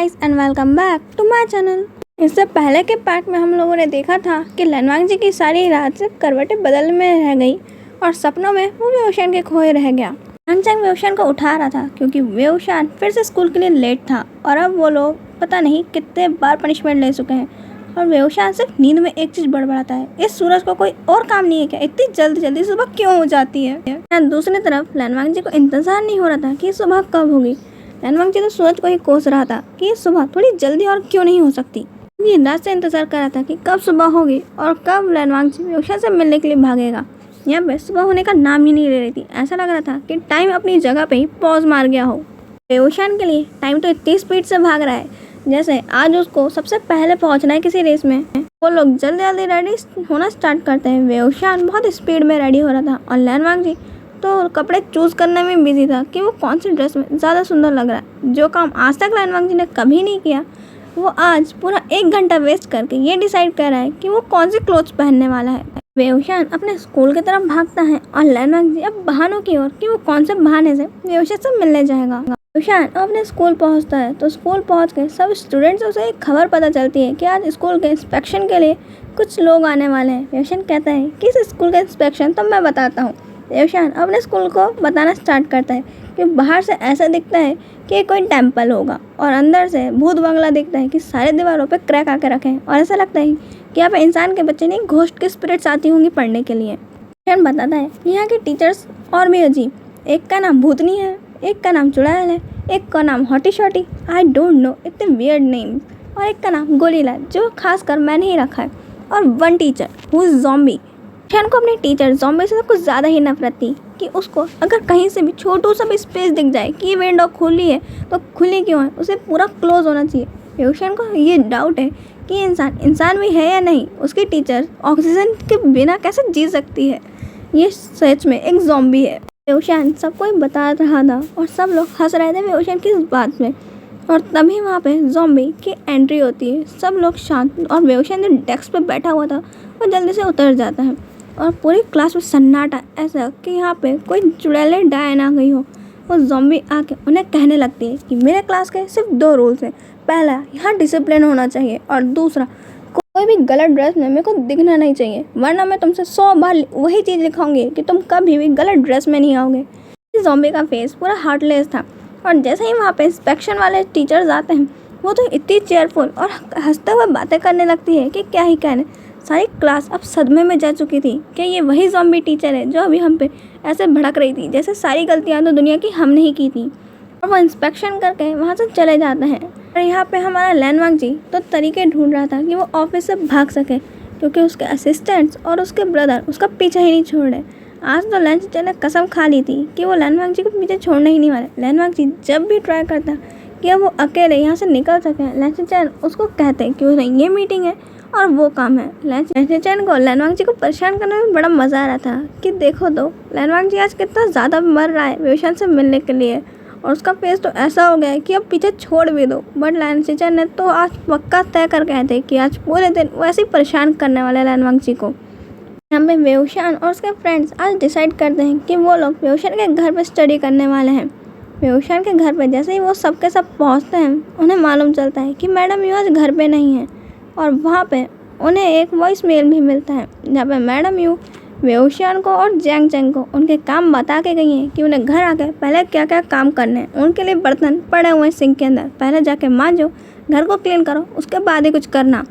Guys and welcome back to my channel. इससे पहले के पार्ट में हम लोगों ने देखा था कि लैनवांग जी की सारी रात से करवटें बदल में रह गई और सपनों में वो वेओशान के खोए रह गया। यांगचैंग वेओशान को उठा रहा था क्योंकि वेओशान फिर से स्कूल के लिए लेट था और अब वो लोग पता नहीं कितने बार पनिशमेंट ले चुके हैं और वेओशान सिर्फ नींद में एक चीज बड़बड़ाता है, इस सूरज को कोई और काम नहीं है क्या? इतनी जल्दी सुबह क्यों हो जाती है? दूसरी तरफ लैनवांग जी को इंतजार नहीं हो रहा था कि सुबह कब होगी। लैनवांग जी तो सूरज को ही कोस रहा था कि ये सुबह थोड़ी जल्दी और क्यों नहीं हो सकती। ये रात से इंतजार कर रहा था कि कब सुबह होगी और कब लैनवांग जी वेओशान से मिलने के लिए भागेगा। यहाँ पे सुबह होने का नाम ही नहीं ले रही थी। ऐसा लग रहा था कि टाइम अपनी जगह पे ही पॉज मार गया हो। वेओशान के लिए टाइम तो इतनी स्पीड से भाग रहा है जैसे आज उसको सबसे पहले पहुंचना है किसी रेस में। वो लोग जल्दी रेडी होना स्टार्ट करते हैं। वेओशान बहुत स्पीड में रेडी हो रहा था और लैनवांग जी तो कपड़े चूज करने में बिजी था कि वो कौन सी ड्रेस में ज़्यादा सुंदर लग रहा है। जो काम आज तक लैनवांग जी ने कभी नहीं किया वो आज पूरा 1 घंटा वेस्ट करके ये डिसाइड कर रहा है कि वो कौन सी क्लोथ्स पहनने वाला है। वेओशान अपने स्कूल की तरफ भागता है और लैनवांग जी अब बहानों की ओर कि वो कौन से बहाने से वेओशान से मिलने जाएगा। वेओशान अपने स्कूल पहुंचता है तो स्कूल पहुंच के सब स्टूडेंट्स से उसे एक खबर पता चलती है कि आज स्कूल के इंस्पेक्शन के लिए कुछ लोग आने वाले हैं। वेओशान कहता है कि इस स्कूल का इंस्पेक्शन तो मैं बताता हूँ। वेओशान अपने स्कूल को बताना स्टार्ट करता है कि बाहर से ऐसा दिखता है कि कोई टेम्पल होगा और अंदर से भूत बंगला दिखता है कि सारे दीवारों पे क्रैक आके रखे हैं और ऐसा लगता है कि यहाँ पे इंसान के बच्चे नहीं घोस्ट के स्पिरिट्स आती होंगी पढ़ने के लिए। वेओशान बताता है यहाँ के टीचर्स और भी अजीब, एक का नाम भूतनी है, एक का नाम चुड़ैल है, एक का नाम hottie shotty, I don't know, इतने वियर्ड नेम्स, और एक का नाम गोलीला जो खासकर मैंने ही रखा है, और one teacher who is zombie. वेओशान को अपने टीचर ज़ॉम्बी से कुछ ज़्यादा ही नफरत थी कि उसको अगर कहीं से भी छोटू सा भी स्पेस दिख जाए कि ये विंडो खुली है तो खुली क्यों है, उसे पूरा क्लोज होना चाहिए। वेओशान को ये डाउट है कि इंसान भी है या नहीं, उसकी टीचर ऑक्सीजन के बिना कैसे जी सकती है, ये सच में एक ज़ॉम्बी है। वेओशान सबको बता रहा था और सब लोग हंस रहे थे वेओशान की इस बात में और तभी वहाँ पे ज़ॉम्बी की एंट्री होती है। सब लोग शांत और वेओशान जो डेस्क पे बैठा हुआ था वो जल्दी से उतर जाता है और पूरी क्लास में सन्नाटा, ऐसा कि यहाँ पे कोई चुड़ैले डायन आ गई हो। वो ज़ॉम्बी आके उन्हें कहने लगती है कि मेरे क्लास के सिर्फ 2 रूल्स हैं, पहला यहाँ डिसिप्लिन होना चाहिए और दूसरा कोई भी गलत ड्रेस में मेरे को दिखना नहीं चाहिए, वरना मैं तुमसे 100 बार वही चीज़ लिखाऊंगी कि तुम कभी भी गलत ड्रेस में नहीं आओगे। ज़ॉम्बी का फेस पूरा हार्टलेस था और जैसे ही वहाँ पे इंस्पेक्शन वाले टीचर्स आते हैं वो तो इतनी चेयरफुल और हंसते हुए बातें करने लगती है कि क्या ही कहने। सारी क्लास अब सदमे में जा चुकी थी कि ये वही ज़ॉम्बी टीचर है जो अभी हम पे ऐसे भड़क रही थी जैसे सारी गलतियाँ तो दुनिया की हमने ही की थी। और वो इंस्पेक्शन करके वहाँ से चले जाते हैं और यहाँ पे हमारा लैनवांग जी तो तरीके ढूंढ रहा था कि वो ऑफिस से भाग सके क्योंकि उसके असिस्टेंट्स और उसके ब्रदर उसका पीछा ही नहीं छोड़ रहे। आज तो लैन चैन ने कसम खा ली थी कि वो लैनवांग जी को पीछे छोड़ने ही नहीं वाले। लैनवांग जी जब भी ट्राई करता कि अब वो अकेले यहाँ से निकल सके, लैन चैन उसको कहते कि उसे ये मीटिंग है और वो काम है। लैन चैन को लैनवांग जी को परेशान करने में बड़ा मज़ा आ रहा था कि देखो तो लैनवांग जी आज कितना ज़्यादा मर रहा है वेओशान से मिलने के लिए और उसका फेस तो ऐसा हो गया है कि अब पीछे छोड़ भी दो। बट लैन चैन ने तो आज पक्का तय कर गए थे कि आज पूरे दिन वैसे ही परेशान करने वाले लैनवांग जी को। यहाँ पे वेओशान और उसके फ्रेंड्स आज डिसाइड करते हैं कि वो लोग वेओशान के घर पे स्टडी करने वाले हैं। वेओशान के घर पे जैसे ही वो सबके सब पहुँचते हैं उन्हें मालूम चलता है कि मैडम यू आज घर पे नहीं है और वहाँ पे उन्हें एक वॉइस मेल भी मिलता है जहाँ पे मैडम यू वेओशान को और यांगचैंग को उनके काम बता के गई हैं कि उन्हें घर आके पहले क्या क्या काम करने हैं। उनके लिए बर्तन पड़े हुए हैं सिंक के अंदर, पहले जाके मांजो, घर को क्लीन करो, उसके बाद ही कुछ करना।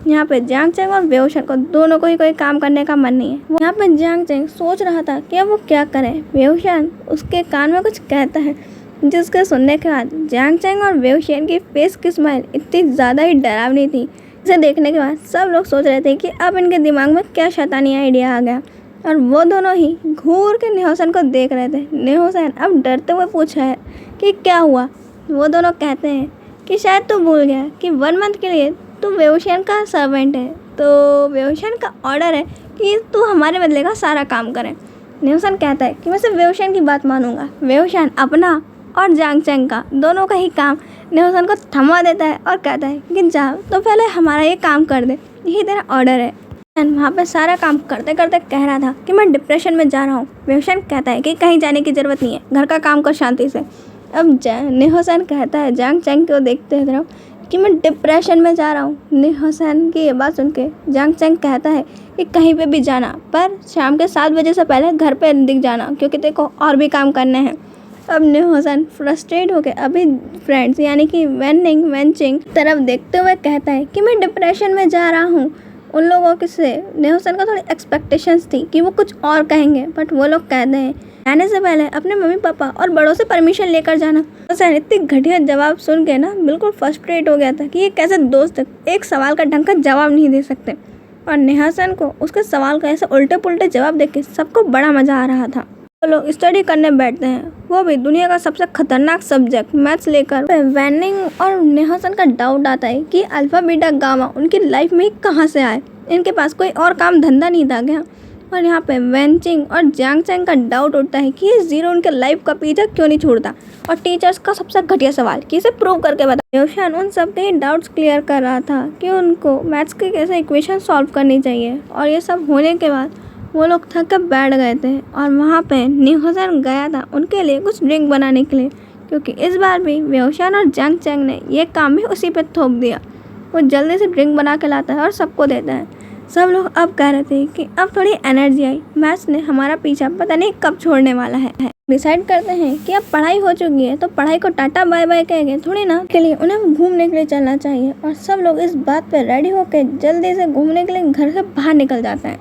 यहाँ पे यांगचैंग और वेओशान को दोनों को ही कोई काम करने का मन नहीं है। यहाँ पे यांगचैंग सोच रहा था कि अब वो क्या करे। वेओशान उसके कान में कुछ कहता है जिसके सुनने के बाद यांगचैंग और वेओशान की फेस की स्माइल इतनी ज़्यादा ही डरावनी थी। इसे देखने के बाद सब लोग सोच रहे थे कि अब इनके दिमाग में क्या शैतानी आइडिया आ गया और वो दोनों ही घूर के नेहोसन को देख रहे थे। नेहोसन अब डरते हुए पूछा है कि क्या हुआ। वो दोनों कहते हैं कि शायद तू भूल गया कि 1 मंथ के लिए तू वेओशान का सर्वेंट है, तो वेओशान का ऑर्डर है कि तू हमारे बदले का सारा काम करे। नेहोसन कहता है कि मैं सिर्फ वेओशान की बात मानूंगा। वेओशान अपना और यांगचैंग का दोनों का ही काम नेहोसन को थमा देता है और कहता है कि जा तो पहले हमारा ये काम कर दे, यही तेरा ऑर्डर है। वहाँ पे सारा काम करते करते कह रहा था कि मैं डिप्रेशन में जा रहा हूँ। वेओशान कहता है कि कहीं जाने की ज़रूरत नहीं है, घर का काम कर शांति से। अब नेहोसन कहता है जांग चैंग को देखते तरफ कि मैं डिप्रेशन में जा रहा हूँ। नेहोसन की ये बात सुन के जांग चैंग कहता है कि कहीं पे भी जाना पर शाम के 7 बजे से पहले घर पे दिख जाना, क्योंकि तेरे को और भी काम करने हैं। अब नेहोसन फ्रस्ट्रेट होकर अभी फ्रेंड्स यानी कि वेनचिंग तरफ देखते हुए कहता है कि मैं डिप्रेशन में जा रहा हूँ। उन लोगों के से नेहोसन को थोड़ी एक्सपेक्टेशंस थी कि वो कुछ और कहेंगे, बट वो लोग कहते हैं जाने से पहले अपने मम्मी पापा और बड़ों से परमिशन लेकर जाना। नेहोसन इतनी घटिया जवाब सुन के ना बिल्कुल फ्रस्ट्रेट हो गया था कि ये कैसे दोस्त एक सवाल का ढंग का जवाब नहीं दे सकते। और नेहोसन को उसके सवाल का ऐसे उल्टे पुल्टे जवाब देख के सबको बड़ा मजा आ रहा था। वो लोग स्टडी करने बैठते हैं, वो भी दुनिया का सबसे खतरनाक सब्जेक्ट मैथ्स लेकर। वैनिंग और नेहोसन का डाउट आता है कि अल्फा बीटा गामा उनकी लाइफ में कहाँ से आए, इनके पास कोई और काम धंधा नहीं था क्या। और यहाँ पे वेनचिंग और जांग चैंग का डाउट उठता है कि ये जीरो उनके लाइफ का पीछा क्यों नहीं छोड़ता। और टीचर्स का सबसे घटिया सवाल कि इसे प्रूव करके बता। वेओशान उन सब के डाउट्स क्लियर कर रहा था कि उनको मैथ्स के कैसे इक्वेशन सॉल्व करनी चाहिए। और ये सब होने के बाद वो लोग थक कर बैठ गए थे और वहाँ पे नेहोसन गया था उनके लिए कुछ ड्रिंक बनाने के लिए, क्योंकि इस बार भी वेओशान और जांग चैंग ने ये काम भी उसी पे थोप दिया। वो जल्दी से ड्रिंक बना के लाता है और सबको देता है। सब लोग अब कह रहे थे कि अब थोड़ी एनर्जी आई, मैथ्स ने हमारा पीछा पता नहीं कब छोड़ने वाला है। डिसाइड करते हैं कि अब पढ़ाई हो चुकी है तो पढ़ाई को टाटा बाय बाय कह के थोड़ी ना के लिए उन्हें घूमने के लिए चलना चाहिए। और सब लोग इस बात पे रेडी होकर जल्दी से घूमने के लिए घर से बाहर निकल जाते हैं।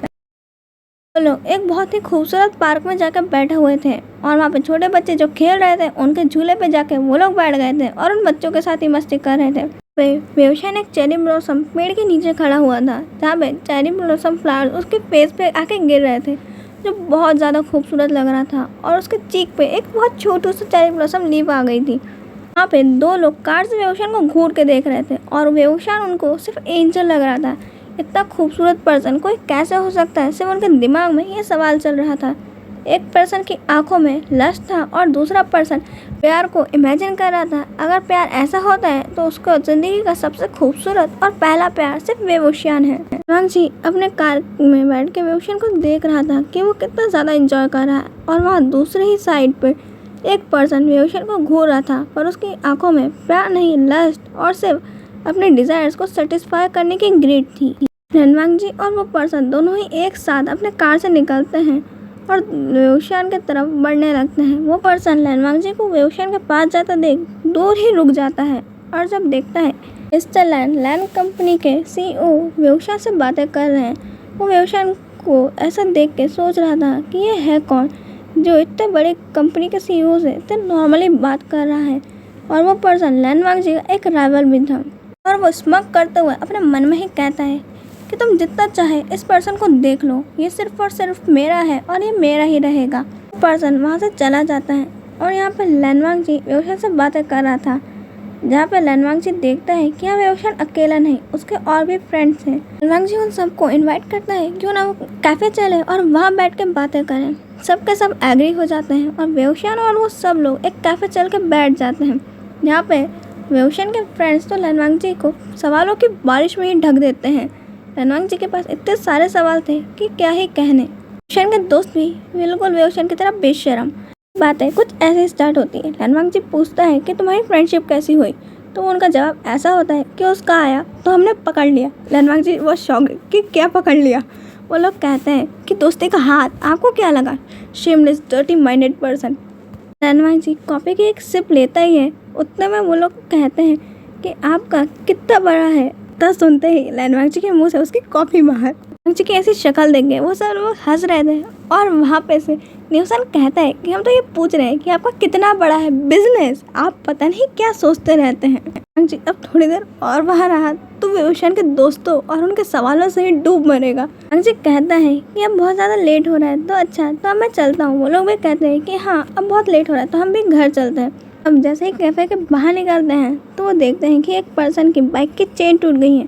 तो लोग एक बहुत ही खूबसूरत पार्क में जाकर बैठे हुए थे और वहाँ पे छोटे बच्चे जो खेल रहे थे उनके झूले पे जाके वो लोग बैठ गए थे और उन बच्चों के साथ ही मस्ती कर रहे थे। वेओशान एक चेरी ब्लॉसम पेड़ के नीचे खड़ा हुआ था, जहाँ पे चेरी ब्लॉसम फ्लावर्स उसके फेस पे आके गिर रहे थे, जो बहुत ज़्यादा खूबसूरत लग रहा था। और उसके चीक पे एक बहुत छोटू सा चेरी ब्लॉसम लीफ आ गई थी। वहाँ पे 2 लोग कार से वेओशान को घूर के देख रहे थे और वेओशान उनको सिर्फ एंजल लग रहा था। इतना खूबसूरत पर्सन कोई कैसे हो सकता है, सिर्फ उनके दिमाग में ये सवाल चल रहा था। एक पर्सन की आंखों में लस्ट था और दूसरा पर्सन प्यार को इमेजिन कर रहा था। अगर प्यार ऐसा होता है तो उसको जिंदगी का सबसे खूबसूरत और पहला प्यार सिर्फ वेओशान है। नेवांग जी अपने कार में बैठ के वेओशान को देख रहा था कि वो कितना ज़्यादा एंजॉय कर रहा है। और वहाँ दूसरे ही साइड पर एक पर्सन वेओशान को घूर रहा था, पर उसकी आंखों में प्यार नहीं लस्ट और सिर्फ अपने डिज़ायर्स को सेटिस्फाई करने की ग्रीड थी। नेवांग जी और वो पर्सन दोनों ही एक साथ अपने कार से निकलते हैं और वेओशान की तरफ बढ़ने लगते हैं। वो पर्सन नेवांग जी को वेओशान के पास जाता देख दूर ही रुक जाता है और जब देखता है मिस्टर लैंड कंपनी के CEO वेओशान से बातें कर रहे हैं। वो वेओशान को ऐसा देख के सोच रहा था कि ये है कौन जो इतने बड़े कंपनी के CEO से इतने नॉर्मली बात कर रहा है। और वो पर्सन नेवांग जी का एक राइवल भी था और वो स्मग करते हुए अपने मन में ही कहता है कि तुम जितना चाहे इस पर्सन को देख लो, ये सिर्फ और सिर्फ मेरा है और ये मेरा ही रहेगा। पर्सन वहाँ से चला जाता है और यहाँ पे नेवांग जी वेओशान से बातें कर रहा था, जहाँ पे नेवांग जी देखता है कि यहाँ वेओशान अकेला नहीं, उसके और भी फ्रेंड्स हैं। नेवांग जी उन सबको इनवाइट करता है क्यों ना वो कैफ़े चले और वहाँ बैठ के बातें करें। सब के सब एग्री हो जाते हैं और वेओशान और वो सब लोग एक कैफ़े चल के बैठ जाते हैं, जहाँ पे वेओशान के फ्रेंड्स तो नेवांग जी को सवालों की बारिश में ही ढक देते हैं। नेवांग जी के पास इतने सारे सवाल थे कि क्या ही कहने। वेओशान के दोस्त भी बिल्कुल वेओशान की तरह बेशर्म। बातें कुछ ऐसे स्टार्ट होती है। नेवांग जी पूछता है कि तुम्हारी फ्रेंडशिप कैसी हुई, तो उनका जवाब ऐसा होता है कि उसका आया तो हमने पकड़ लिया। नेवांग जी बहुत शॉक कि क्या पकड़ लिया। वो लोग कहते हैं कि दोस्ती का हाथ, आपको क्या लगा, शेमलेस डर्टी माइंडेड पर्सन। नेवांग जी कॉफी की एक सिप लेता ही है, उतने में वो लोग कहते हैं कि आपका कितना बड़ा है। तब सुनते ही नेवांग जी के मुंह से उसकी कॉफी बाहर। नेवांग जी की ऐसी शक्ल देख के वो सब लोग हंस रहे थे और वहाँ पे से नेहोसन कहता है कि हम तो ये पूछ रहे हैं कि आपका कितना बड़ा है बिजनेस, आप पता नहीं क्या सोचते रहते हैं। नेवांग जी अब थोड़ी देर और बाहर रहा तो वेओशान के दोस्तों और उनके सवालों से ही डूब मरेगा। नेवांग जी कहता है कि अब बहुत ज़्यादा लेट हो रहा है तो अच्छा तो अब मैं चलता हूँ। वो लोग भी कहते हैं कि हाँ अब बहुत लेट हो रहा है तो हम भी घर चलते हैं। अब जैसे ही कैफ़े के बाहर निकलते हैं तो वो देखते हैं कि एक पर्सन की बाइक की चेन टूट गई है।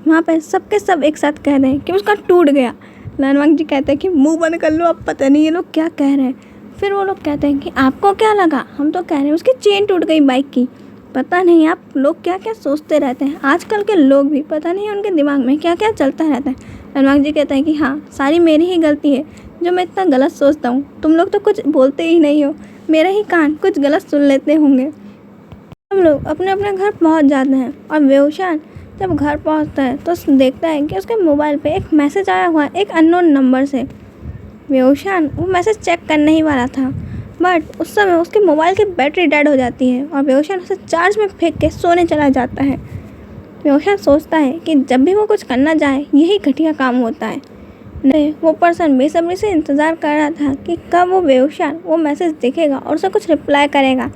वहाँ पे सबके सब एक साथ कह रहे हैं कि उसका टूट गया। नेवांग जी कहते हैं कि मुंह बंद कर लो, अब पता नहीं ये लोग क्या कह रहे हैं। फिर वो लोग कहते हैं कि आपको क्या लगा, हम तो कह रहे हैं उसकी चेन टूट गई बाइक की। पता नहीं आप लोग क्या क्या सोचते रहते हैं, आजकल के लोग भी पता नहीं उनके दिमाग में क्या क्या चलता रहता है। नेवांग जी कहते हैं कि हाँ सारी मेरी ही गलती है, जो मैं इतना गलत सोचता हूँ। तुम लोग तो कुछ बोलते ही नहीं हो, मेरे ही कान कुछ गलत सुन लेते होंगे। हम लोग अपने अपने घर पहुँच जाते हैं और वेओशान जब घर पहुँचता है तो देखता है कि उसके मोबाइल पे एक मैसेज आया हुआ है एक अननोन नंबर से। वेओशान वो मैसेज चेक करने ही वाला था, बट उस समय उसके मोबाइल की बैटरी डेड हो जाती है और वेओशान उसे चार्ज में फेंक के सोने चला जाता है। वेओशान सोचता है कि जब भी वो कुछ करना चाहे यही घटिया काम होता है। नहीं, वो पर्सन बेसब्री से इंतज़ार कर रहा था कि कब वो वेओशान वो मैसेज देखेगा और उसे कुछ रिप्लाई करेगा।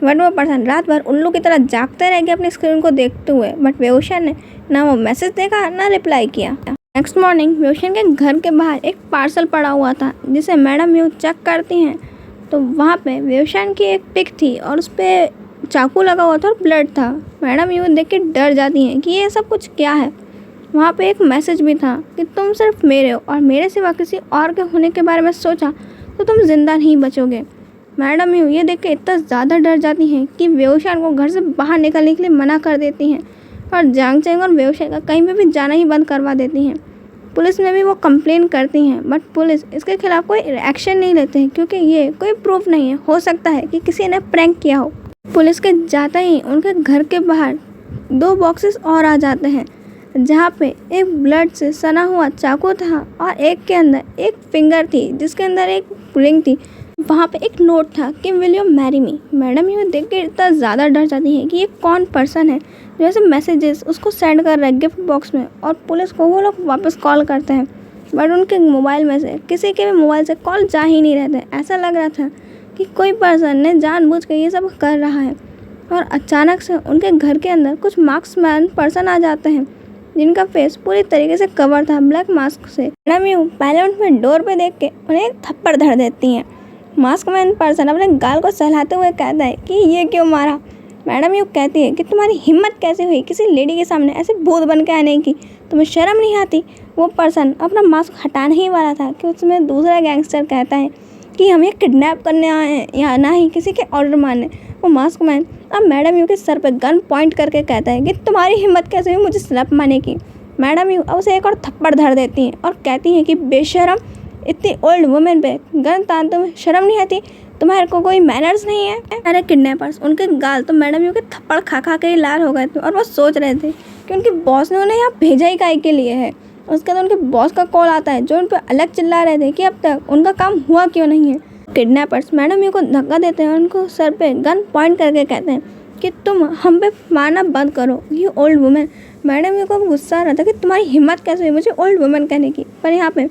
बट वो पर्सन रात भर उल्लू की तरह जागते रह गया अपनी स्क्रीन को देखते हुए, बट वेओशान ने ना वो मैसेज देखा ना रिप्लाई किया। नेक्स्ट मॉर्निंग वेओशान के घर के बाहर एक पार्सल पड़ा हुआ था जिसे मैडम यू चेक करती हैं तो वहाँ पे वेओशान की एक पिक थी और उस पर चाकू लगा हुआ था और ब्लड था। मैडम यू देख के डर जाती हैं कि ये सब कुछ क्या है। वहाँ पे एक मैसेज भी था कि तुम सिर्फ मेरे हो और मेरे सिवा किसी और के होने के बारे में सोचा तो तुम जिंदा नहीं बचोगे। मैडम यू ये देख के इतना ज़्यादा डर जाती हैं कि वेओशान को घर से बाहर निकलने के लिए मना कर देती हैं और जांग चेंग और वेओशान का कहीं पे भी जाना ही बंद करवा देती हैं। पुलिस में भी वो कंप्लेन करती हैं, बट पुलिस इसके खिलाफ कोई एक्शन नहीं लेते हैं क्योंकि ये कोई प्रूफ नहीं है। हो सकता है कि किसी ने प्रैंक किया हो। पुलिस के जाते ही उनके घर के बाहर 2 बॉक्सेस और आ जाते हैं जहाँ पे एक ब्लड से सना हुआ चाकू था और एक के अंदर एक फिंगर थी जिसके अंदर एक रिंग थी। वहाँ पे एक नोट था कि will you marry me. Madam ये देख के इतना ज़्यादा डर जाती है कि ये कौन पर्सन है जो ऐसे मैसेजेस उसको सेंड कर रहा है गिफ्ट बॉक्स में। और पुलिस को वो लोग वापस कॉल करते हैं, बट उनके मोबाइल में से किसी के भी मोबाइल से कॉल जा ही नहीं रहते। ऐसा लग रहा था कि कोई पर्सन ने जानबूझ के ये सब कर रहा है। और अचानक से उनके घर के अंदर कुछ मास्कमैन पर्सन आ जाते हैं जिनका फेस पूरी तरीके से कवर था ब्लैक मास्क से। मैडम यू पहले उनमें डोर पे देख के उन्हें एक थप्पड़ धर देती हैं। मास्कमैन पर्सन अपने गाल को सहलाते हुए कहता है कि ये क्यों मारा। मैडम यू कहती है कि तुम्हारी हिम्मत कैसे हुई किसी लेडी के सामने ऐसे भूत बन के आने की, तुम्हें शर्म नहीं आती। वो पर्सन अपना मास्क हटाने ही वाला था कि उसमें दूसरा गैंगस्टर कहता है कि हम ये किडनैप करने आए हैं या ना ही किसी के ऑर्डर मानने। वो मास्कमैन अब मैडम यू के सर पर गन पॉइंट करके कहता है कि तुम्हारी हिम्मत कैसे हुई मुझे स्लैप मारने की। मैडम यू अब उसे एक और थप्पड़ धर देती हैं और कहती हैं कि बेशरम, इतनी ओल्ड वुमेन पे गन तानते हुए शर्म नहीं आती, तुम्हारे को कोई मैनर्स नहीं है। अरे किडनैपर्स, उनके गाल तो मैडम यू के थप्पड़ खा खा के ही लाल हो गए थे और वो सोच रहे थे कि उनके बॉस ने उन्हें यहाँ भेजा ही काहे के लिए है। उसके बाद उनके बॉस का कॉल आता है जो उन पर अलग चिल्ला रहे थे कि अब तक उनका काम हुआ क्यों नहीं है। किडनैपर्स मैडम यू को धक्का देते हैं, उनको सर पे गन पॉइंट करके कहते हैं कि तुम हम पे मारना बंद करो, ये ओल्ड वुमेन। मैडम यू को गुस्सा आ रहा था कि तुम्हारी हिम्मत कैसे हुई मुझे ओल्ड वुमेन कहने की। पर यहाँ पे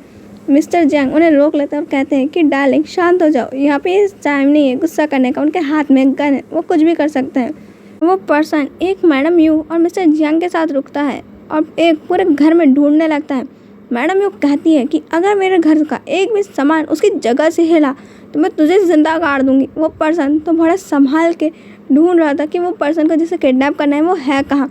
मिस्टर जैंग उन्हें रोक लेते हैं और कहते हैं कि डार्लिंग शांत हो जाओ, यहाँ पे इस टाइम नहीं है गुस्सा करने का। उनके हाथ में गन है, वो कुछ भी कर सकते हैं। वो पर्सन एक मैडम यू और मिस्टर जैंग के साथ रुकता है और एक पूरे घर में ढूंढने लगता है। मैडम यू कहती है कि अगर मेरे घर का एक भी सामान उसकी जगह से हिला तो मैं तुझे जिंदा गाड़ दूंगी। वो पर्सन तो बड़ा संभाल के ढूंढ रहा था कि वो पर्सन को जिसे किडनैप करना है वो है कहाँ,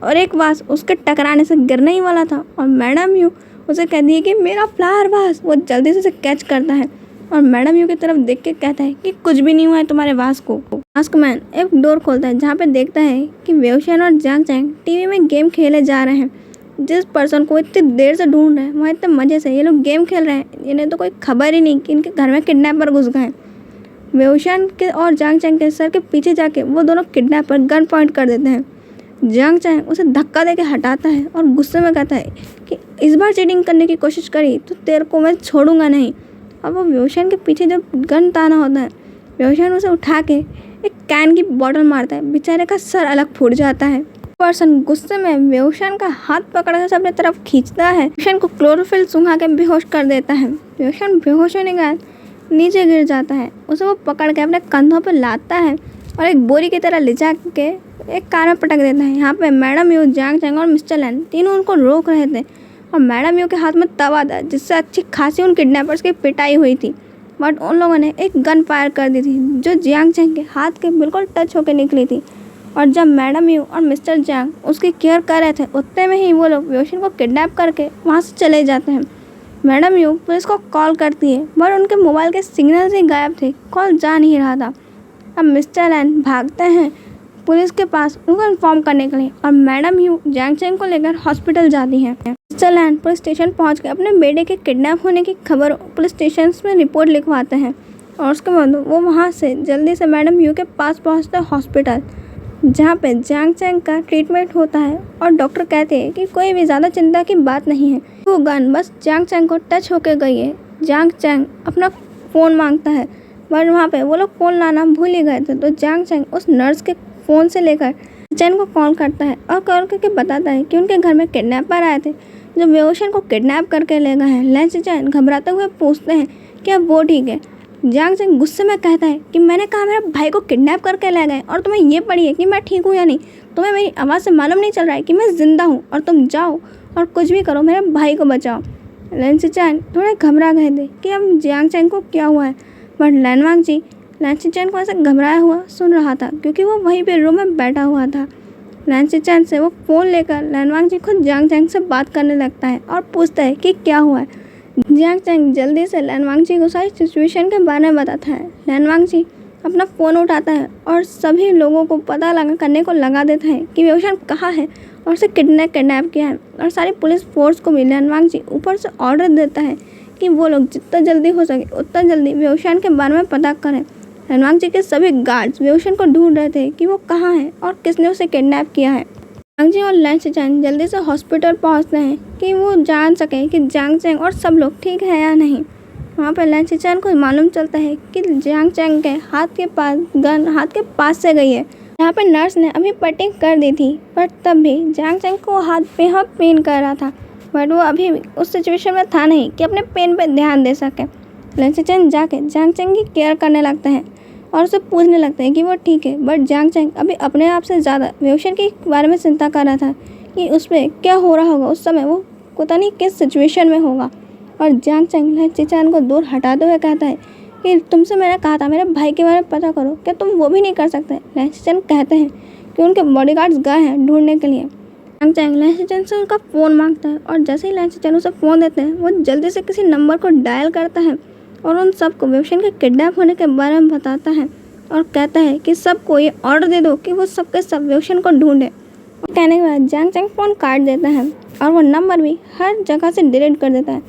और एक बास उसके टकराने से गिरने ही वाला था और मैडम यू उसे कहती है कि मेरा फ्लावर वास। वो जल्दी से उसे कैच करता है और मैडम यू की तरफ देख के कहता है कि कुछ भी नहीं हुआ है तुम्हारे वास को। मास्कमैन एक डोर खोलता है जहाँ पे देखता है कि वेओशान और जांग चैंग टीवी में गेम खेले जा रहे हैं। जिस पर्सन को इतनी देर से ढूंढ रहे हैं वहाँ इतने मज़े से ये लोग गेम खेल रहे हैं, इन्हें तो कोई खबर ही नहीं कि इनके घर में किडनैपर घुस गए। वेओशान के और जांग चैंग के सर के पीछे जाके वो दोनों किडनैपर गन पॉइंट कर देते हैं। जांग चैंग उसे धक्का देके हटाता है और गुस्से में कहता है कि इस बार चीटिंग करने की कोशिश करी तो तेरे को मैं छोड़ूंगा नहीं। अब वो वेओशान के पीछे जब गन ताना होता है, वेओशान उसे उठा के एक कैन की बॉटल मारता है, बेचारे का सर अलग फूट जाता है। पर्सन गुस्से में वेओशान का हाथ पकड़ कर अपने तरफ खींचता है, वेओशान को क्लोरोफिल सूंघा के बेहोश कर देता है। वेओशान बेहोश होने के बाद नीचे गिर जाता है, उसे वो पकड़ के अपने कंधों पर लाता है और एक बोरी की तरह ले जा के एक कार में पटक देता है। यहाँ पे मैडम यू, जांग चैंग और मिस्टर लैन तीनों उनको रोक रहे थे और मैडम यू के हाथ में तवा था जिससे अच्छी खासी उन किडनैपर्स की पिटाई हुई थी, बट उन लोगों ने एक गन फायर कर दी थी जो जांग चैंग के हाथ के बिल्कुल टच होकर निकली थी। और जब मैडम यू और मिस्टर जांग उसकी केयर कर रहे थे उतने में ही वो लोग वेओशान को किडनैप करके वहाँ से चले जाते हैं। मैडम यू पुलिस को कॉल करती है बट उनके मोबाइल के सिग्नल ही गायब थे, कॉल जा नहीं रहा था। अब मिस्टर लैन भागते हैं पुलिस के पास उनको इन्फॉर्म करने के लिए और मैडम यू जैंग चैंग को लेकर हॉस्पिटल जाती हैं। मिस्टर लैन पुलिस स्टेशन पहुँच के अपने बेटे के किडनैप होने की खबर पुलिस स्टेशन में रिपोर्ट लिखवाते हैं और उसके बाद वो वहाँ से जल्दी से मैडम यू के पास पहुँचते हैं हॉस्पिटल, जहाँ पे जैंग चैंग का ट्रीटमेंट होता है और डॉक्टर कहते हैं कि कोई भी ज़्यादा चिंता की बात नहीं है। वो गन बस जैंग चैंग को टच होके गई है। जैंग चैंग अपना फ़ोन मांगता है बट वहाँ पे वो लोग फ़ोन लाना भूल ही गए थे, तो जैंग चैंग उस नर्स के फ़ोन से लेकर चैन को कॉल करता है और कॉल करके बताता है कि उनके घर में किडनैपर आए थे जो वेओशन को किडनैप करके ले गए हैं। लैंस चैन घबराते हुए पूछते हैं कि अब वो ठीक है। जैंग चैंग गुस्से में कहता है कि मैंने कहा मेरे भाई को किडनैप करके ले गए और तुम्हें ये पड़ी है कि मैं ठीक हूँ या नहीं। तुम्हें मेरी आवाज़ से मालूम नहीं चल रहा है कि मैं ज़िंदा हूँ और तुम जाओ और कुछ भी करो, मेरे भाई को बचाओ। लैंस चैन थोड़े घबरा गए थे कि अब जैंग चैंग को क्या हुआ है, बट लैनवांग जी लैंस चैन को ऐसे घबराया हुआ सुन रहा था क्योंकि वो वहीं पे रूम में बैठा हुआ था। लैंस चैन से वो फ़ोन लेकर लैनवांग जी खुद जैंग चैंग से बात करने लगता है और पूछता है कि क्या हुआ है। जैंग चैंग जल्दी से लैनवांग जी को सारी सिचुएशन के बारे में बताता है। लैनवांग जी अपना फ़ोन उठाता है और सभी लोगों को पता करने को लगा देता है कि वेओशन कहाँ है और उसे किडनैप किया है, और सारी पुलिस फोर्स को भी लैनवांग जी ऊपर से ऑर्डर देता है कि वो लोग जितना जल्दी हो सके उतना जल्दी वेओशन के बारे में पता करें। लैनवांग जी के सभी गार्ड्स वेओशन को ढूंढ रहे थे कि वो कहाँ है और किसने उसे किडनैप किया है। जैंग जी और लैंस चैन जल्दी से हॉस्पिटल पहुंचते हैं कि वो जान सके कि जैंग चैंग और सब लोग ठीक है या नहीं। वहाँ पर लैंस चैन को मालूम चलता है कि जैंग चैंग के हाथ के पास गन हाथ के पास से गई है। यहाँ पर नर्स ने अभी पट्टी कर दी थी पर तब भी जैंग चैंग को हाथ बेहद पेन कर रहा था, बट वो अभी उस सिचुएशन में था नहीं कि अपने पेन पर ध्यान दे सके। लैंस चैन जाके जैंग चैंग की केयर करने लगता है और उसे पूछने लगता है कि वो ठीक है, बट जैंग चैंग अभी अपने आप से ज़्यादा वेओशन के बारे में चिंता कर रहा था कि उस पर क्या हो रहा होगा, उस समय वो पता नहीं किस सिचुएशन में होगा। और जैंग चैंग लैंस चैन को दूर हटाते हुए कहता है कि तुमसे मैंने कहा था मेरे भाई के बारे में पता करो, क्या तुम वो भी नहीं कर सकते। लैंस चैन कहते हैं कि उनके बॉडीगार्ड्स गए हैं ढूंढने के लिए। जैंग चैंग लैंस चैन से उनका फ़ोन मांगता है और जैसे ही लैंस चैन उसे फ़ोन देते हैं वो जल्दी से किसी नंबर को डायल करता है और उन सबको वेओशन के किडनैप होने के बारे में बताता है और कहता है कि सबको ये ऑर्डर दे दो कि वो सबके सब वेओशन को ढूंढे। और कहने के बाद जैंग चैंग फ़ोन काट देता है और वो नंबर भी हर जगह से डिलीट कर देता है।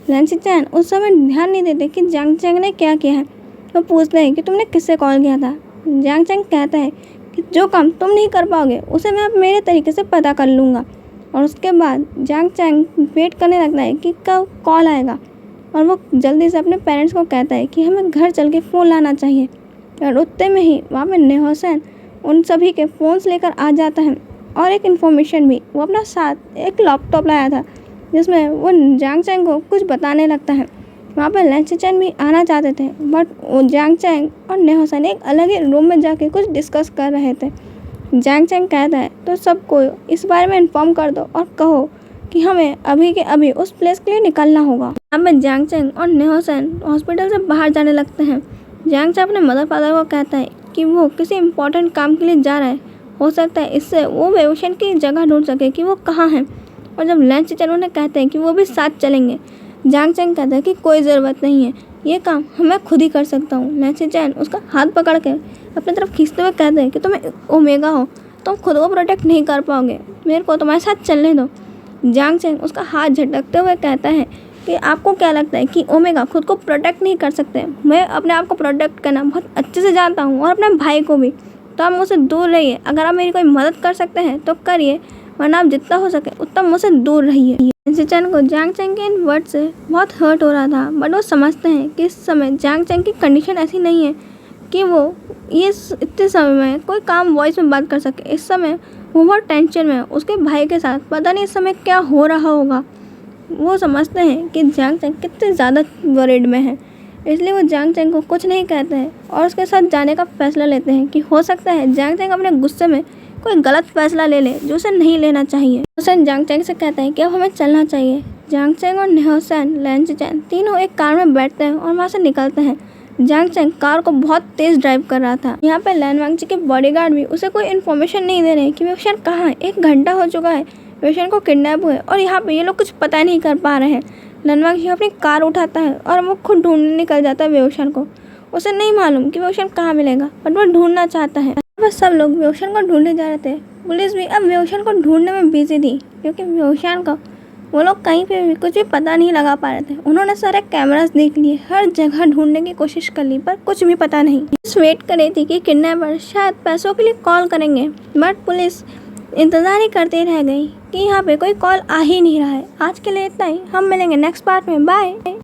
लैंस चैन उस समय ध्यान नहीं देते कि जैंग चैंग ने क्या किया है। वो पूछते हैं कि तुमने किससे कॉल किया था। जैंग चैंग कहता है कि जो काम तुम नहीं कर पाओगे उसे मैं अब मेरे तरीके से पता कर लूँगा। और उसके बाद जैंग चैंग वेट करने लगता है कि कब कॉल आएगा और वो जल्दी से अपने पेरेंट्स को कहता है कि हमें घर चल के फ़ोन लाना चाहिए। और उतने में ही वहाँ पे नेहोसन उन सभी के फ़ोन्स लेकर आ जाता है और एक इन्फॉर्मेशन भी। वो अपना साथ एक लैपटॉप लाया था जिसमें वो जैंग चैंग को कुछ बताने लगता है। वहाँ पर लैंस चैन भी आना चाहते थे बट वो जैंग चैंग और नेहोसन एक अलग ही रूम में जाके कुछ डिस्कस कर रहे थे। जैंग चैंग कहता है तो सबको इस बारे में इन्फॉर्म कर दो और कहो कि हमें अभी के अभी उस प्लेस के लिए निकलना होगा। यहाँ पर जैंग चैंग और नेहोसन हॉस्पिटल से बाहर जाने लगते हैं। जैंग चैंग अपने मदर फादर को कहता है कि वो किसी इम्पोर्टेंट काम के लिए जा रहा है, हो सकता है इससे वो वेओशन की जगह ढूंढ सके कि वो कहाँ है। और जब लैंस चैन उन्हें कहते हैं कि वो भी साथ चलेंगे, जैंग चैंग कहता है कि कोई ज़रूरत नहीं है, ये काम मैं खुद ही कर सकता हूँ। लैंस चैन उसका हाथ पकड़ के अपनी तरफ खींचते हुए कहते हैं कि तुम ओमेगा हो, तुम खुद को प्रोटेक्ट नहीं कर पाओगे, मेरे को तुम्हारे साथ चलने दो। जैंग चैंग उसका हाथ झटकते हुए कहता है कि आपको क्या लगता है कि ओमेगा खुद को प्रोटेक्ट नहीं कर सकते। मैं अपने आप को प्रोटेक्ट करना बहुत अच्छे से जानता हूँ और अपने भाई को भी, तो आप मुझसे दूर रहिए। अगर आप मेरी कोई मदद कर सकते हैं तो करिए, वरना आप जितना हो सके उतना मुझसे दूर रहिए। लैंस चैन को जैंग चैंग के इन वर्ड से बहुत हर्ट हो रहा था, बट वो समझते हैं कि इस समय जैंग चैंग की कंडीशन ऐसी नहीं है कि वो ये इतने समय में कोई काम वॉइस में बात कर सके। इस समय वो बहुत टेंशन में है उसके भाई के साथ, पता नहीं इस समय क्या हो रहा होगा। वो समझते हैं कि जैंग चैंग कितने ज़्यादा वरीड में है, इसलिए वो जैंग चैंग को कुछ नहीं कहते हैं और उसके साथ जाने का फैसला लेते हैं कि हो सकता है जैंग चैंग अपने गुस्से में कोई गलत फैसला ले ले जो उसे नहीं लेना चाहिए। नेहोसन जैंग चैंग से कहता है कि अब हमें चलना चाहिए। जैंग चैंग और नेहोसन लैंस चैन तीनों एक कार में बैठते हैं और वहाँ से निकलते हैं। जैंग चैंग कार को बहुत तेज़ ड्राइव कर रहा था। यहाँ पे लैनवांग जी के बॉडीगार्ड भी उसे कोई इन्फॉर्मेशन नहीं दे रहे कि वेओशन कहाँ है। 1 घंटा हो चुका है वेओशन को किडनैप हुए और यहाँ पे ये लोग कुछ पता नहीं कर पा रहे हैं। लैनवांग जी अपनी कार उठाता है और वो खुद ढूंढने निकल जाता है वेओशन को। उसे नहीं मालूम कि वेओशन कहाँ मिलेगा, बट वो ढूंढना चाहता है। बस सब लोग व्योशन को ढूंढने जा रहे थे। पुलिस भी अब व्योशन को ढूंढने में बिजी थी, क्योंकि व्योशन को वो लोग कहीं पे भी कुछ भी पता नहीं लगा पा रहे थे। उन्होंने सारे कैमरास देख लिए, हर जगह ढूंढने की कोशिश कर ली, पर कुछ भी पता नहीं। पुलिस वेट कर रही थी कि किडनैपर शायद पैसों के लिए कॉल करेंगे, बट पुलिस इंतजार ही करते रह गई कि यहाँ पे कोई कॉल आ ही नहीं रहा है। आज के लिए इतना ही, हम मिलेंगे नेक्स्ट पार्ट में। बाय।